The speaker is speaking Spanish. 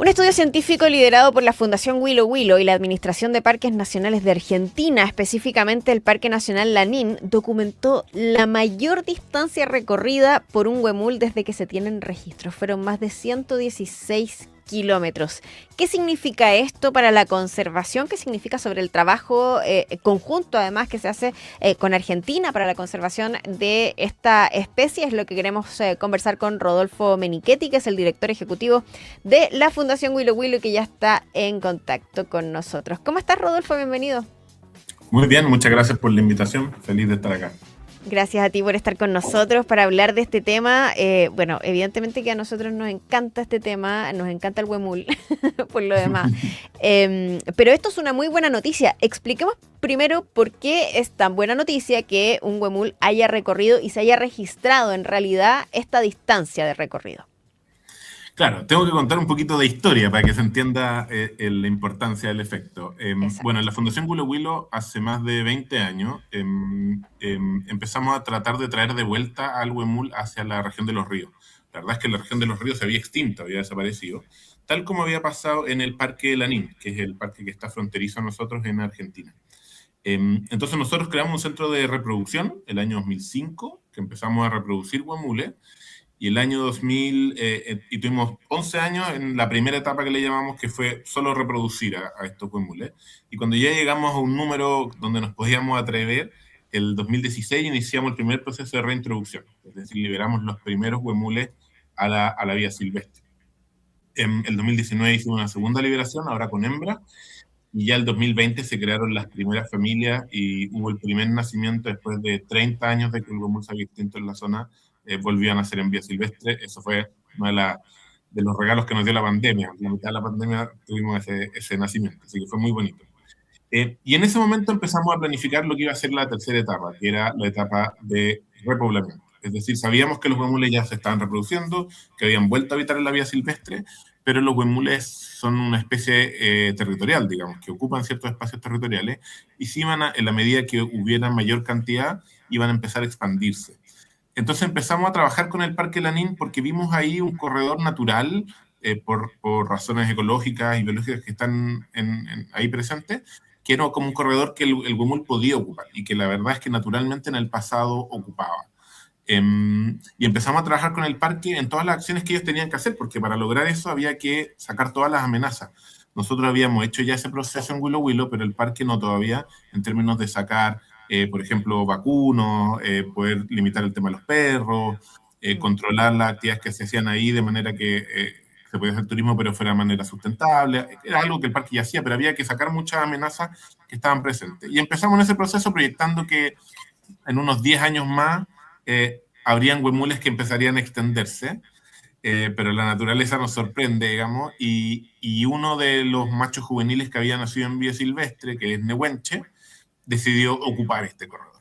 Un estudio científico liderado por la Fundación Willow Willow y la Administración de Parques Nacionales de Argentina, específicamente el Parque Nacional Lanín, documentó la mayor distancia recorrida por un huemul desde que se tienen registros. Fueron más de 116 kilómetros. ¿Qué significa esto para la conservación? ¿Qué significa sobre el trabajo conjunto, además, que se hace con Argentina para la conservación de esta especie? Es lo que queremos conversar con Rodolfo Menichetti, que es el director ejecutivo de la Fundación Willow Willow, que ya está en contacto con nosotros. ¿Cómo estás, Rodolfo? Bienvenido. Muy bien, muchas gracias por la invitación. Feliz de estar acá. Gracias a ti por estar con nosotros para hablar de este tema. Bueno, evidentemente que a nosotros nos encanta este tema, nos encanta el huemul, por lo demás. Pero esto es una muy buena noticia. Expliquemos primero por qué es tan buena noticia que un huemul haya recorrido y se haya registrado en realidad esta distancia de recorrido. Claro, tengo que contar un poquito de historia para que se entienda la importancia del efecto. Bueno, en Exacto. la Fundación Willow Willow hace más de 20 años empezamos a tratar de traer de vuelta al huemul hacia la región de los ríos. La verdad es que la región de los ríos se había extinto, había desaparecido, tal como había pasado en el Parque Lanín, que es el parque que está fronterizo a nosotros en Argentina. Entonces nosotros creamos un centro de reproducción el año 2005, que empezamos a reproducir huemules, y el año 2000, y tuvimos 11 años en la primera etapa que le llamamos, que fue solo reproducir a estos huemules. Y cuando ya llegamos a un número donde nos podíamos atrever, el 2016 iniciamos el primer proceso de reintroducción, es decir, liberamos los primeros huemules a la vida silvestre. En el 2019 hicimos una segunda liberación, ahora con hembras, y ya el 2020 se crearon las primeras familias y hubo el primer nacimiento después de 30 años de que el huemul se había extinto en la zona, volvió a nacer en vía silvestre. Eso fue uno de los regalos que nos dio la pandemia. En la mitad de la pandemia tuvimos ese nacimiento, así que fue muy bonito. Y en ese momento empezamos a planificar lo que iba a ser la tercera etapa, que era la etapa de repoblamiento. Es decir, sabíamos que los huemules ya se estaban reproduciendo, que habían vuelto a habitar en la vía silvestre, pero los huemules son una especie territorial, digamos, que ocupan ciertos espacios territoriales, y si iban en la medida que hubiera mayor cantidad, iban a empezar a expandirse. Entonces empezamos a trabajar con el Parque Lanín porque vimos ahí un corredor natural, por razones ecológicas y biológicas que están ahí presentes, que era como un corredor que el huemul podía ocupar y que la verdad es que naturalmente en el pasado ocupaba. Y empezamos a trabajar con el parque en todas las acciones que ellos tenían que hacer, porque para lograr eso había que sacar todas las amenazas. Nosotros habíamos hecho ya ese proceso en Willow Willow, pero el parque no todavía, en términos de sacar, por ejemplo, vacunos, poder limitar el tema de los perros, controlar las actividades que se hacían ahí de manera que se podía hacer turismo, pero fuera de manera sustentable. Era algo que el parque ya hacía, pero había que sacar muchas amenazas que estaban presentes. Y empezamos en ese proceso proyectando que en unos 10 años más habrían huemules que empezarían a extenderse, pero la naturaleza nos sorprende, digamos, y uno de los machos juveniles que había nacido en vía silvestre, que es Nehuenche, decidió ocupar este corredor.